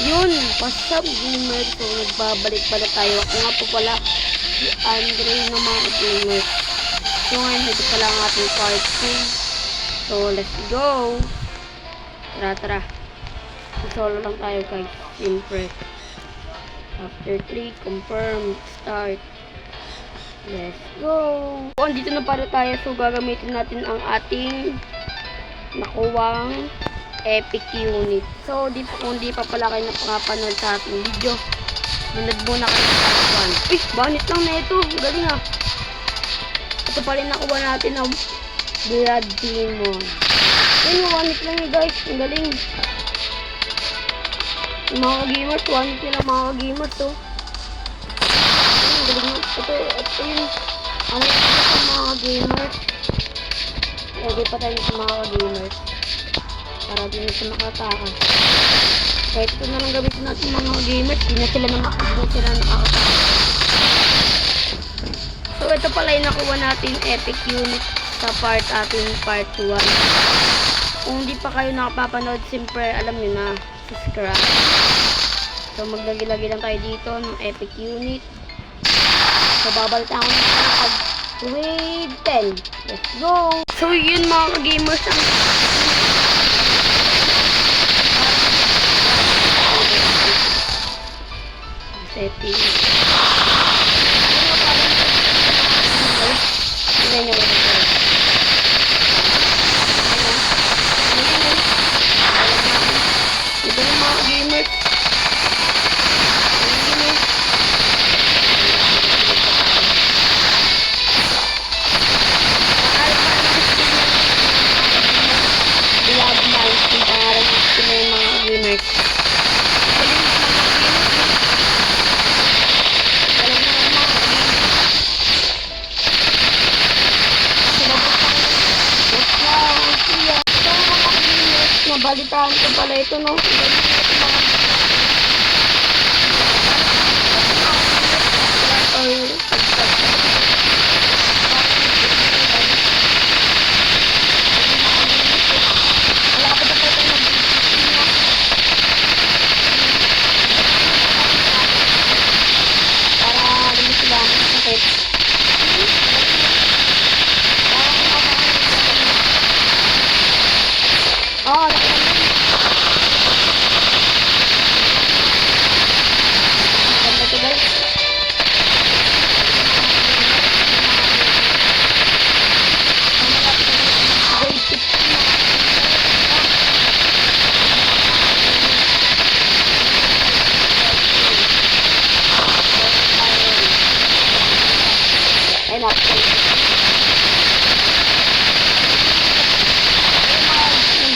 Yun, what's up gamers? So nagbabalik pala tayo. Ako nga po pala si Andre ng mga gamers. So ngayon ito pala ang ating part 2. So let's go. Tara. Solo lang tayo guys. Siyempre. After 3, confirm, start. Let's go. So andito na para tayo. So gagamitin natin ang ating nakuwang epic unit. So kung di pa pala kayo napapanood sa ating video, manood muna kayo sa part 1. Uy, banit lang na ito. Galing ah. Ito pa rin nakuha natin ng Blood Demon. Ayun, banit lang yun guys. Ang galing. Yung mga gamers, banit nila mga gamers to. Ang galing. Ito yun. Ang galing sa mga gamers. Lagay pa tayo sa mga gamers. Para din na sila makatakas. Kahit ito na lang gamitin natin mga gamers, hindi na sila nakakatakas. So ito pala yung nakuha natin epic unit sa part 1. Kung hindi pa kayo nakapapanood, siyempre alam nyo na, subscribe. So maglagi-lagi lang tayo dito ng epic unit. So babalitaan ko na pag grade 10. Let's go! So yun mga gamers, ang setting. Ito na mga gamers. Nabalitaan ko pala ito, no?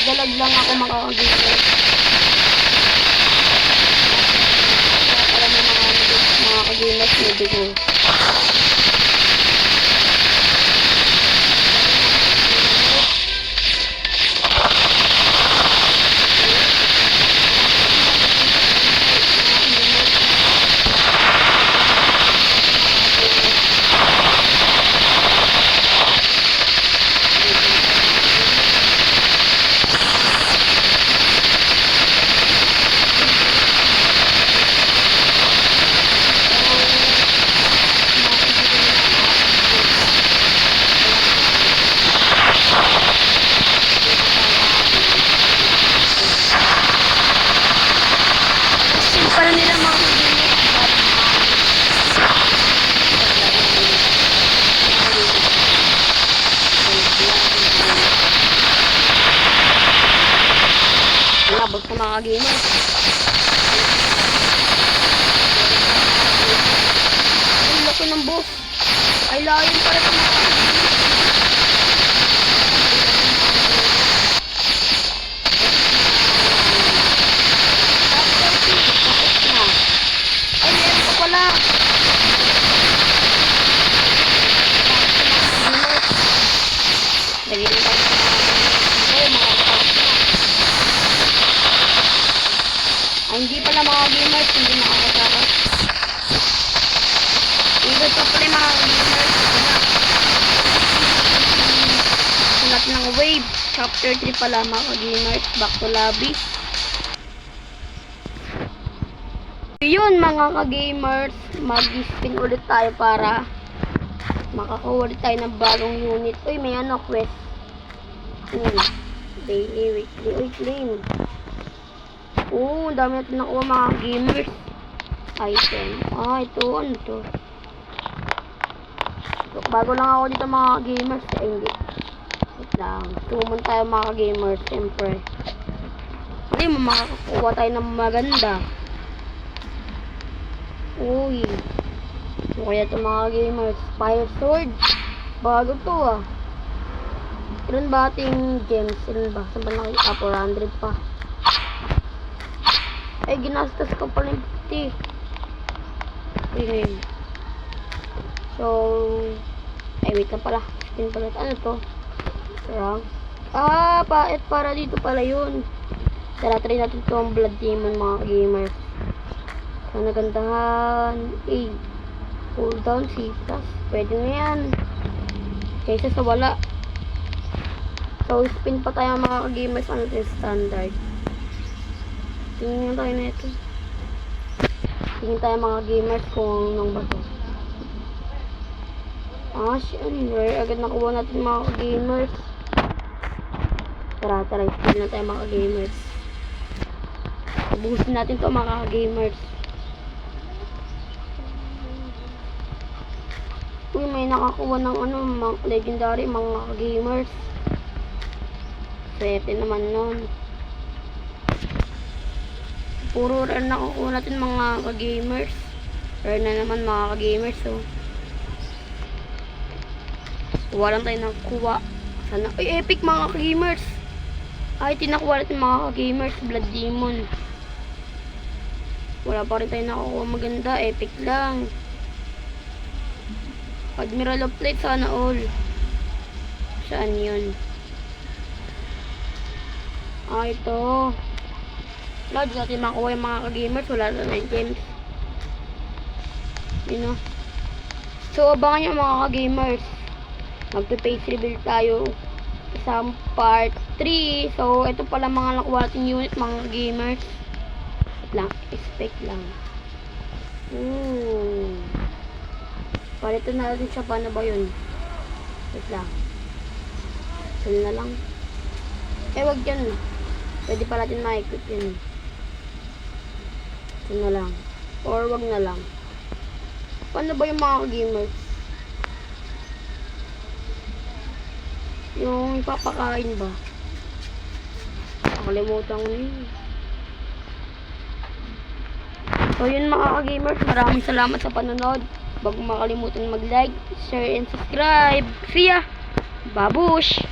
Nagdalag lang ako makakagigil. Para may mga kagilas na dugo. Labot sa mga gamers. Ay, laki ng boss. Ay, layon para sa mga ay, meron pa pala. Lagi rin tayo sa mga ay, hindi pala mga gamers, hindi makakatakas. Hindi pa pala mga gamers. Sulat ng wave. Chapter 3 pala mga gamers. Back to lobby. Yun mga ka-gamers, mag-spin ulit tayo para makakuha ulit tayo ng bagong unit. Uy, may ano, quest. Daily, weekly, uy, claim. Ang dami natin nakuha mga gamers. Item. Ito, ano to? Bago lang ako dito mga gamers. Hindi. Wait lang. Tumon tayo mga gamers, siyempre. Hindi mo makakakuha tayo ng maganda. Uy. Ano kaya ito mga gamers? Fire sword. Bago to Ilan ba ating gems? Ilan ba? Saan ba nakita? 400 pa. Ay, ginastos ko pa ng 50. Okay. So, wait na pala. Spin pala. Ano to? Rank. Para dito pala yun. Tara, try natin itong Blood Demon mga gamers. So, nagandahan. Cooldown, C+. Pwede na yan. Kaysa sa wala. So, spin pa tayo mga gamers. Ano ito yung standard? Tingnan tayo na ito. Tingnan tayo mga gamers kung anong ba ito. Rare. Agad nakuha natin mga gamers. Tara, spin na tayo mga gamers. Ubusin natin to mga gamers. Uy, may nakakuha ng legendary mga gamers. Swerte naman nun. Puro rare nakukuha natin mga gamers. Rare na naman mga gamers. Walang tayo nakuha. Sana. Uy, epic mga gamers. Tinakuha natin mga gamers. Blood Demon. Wala pa rin tayo nakukuha maganda. Epic lang. Admiral of Light, sana all. Saan yun? Ito. Wala, di natin makuha yung mga ka-gamers. Wala na 9 games. So, abangan nyo mga ka-gamers. Magpe-face reveal tayo sa part 3. So, ito pala mga nakuha natin unit mga gamers. Wait lang. Expect lang. Palitan na natin siya. Paano ba yun? Wait lang. Saan na lang? Wag yan. Pwede pa natin ma-equip yun. Saan na lang? Or wag na lang. Paano ba yung mga gamers? Yung papakain ba? Nakalimutan ko yun. So yun mga ka-gamers, maraming salamat sa panonood. Huwag makalimutan mag-like, share, and subscribe. See ya! Babush!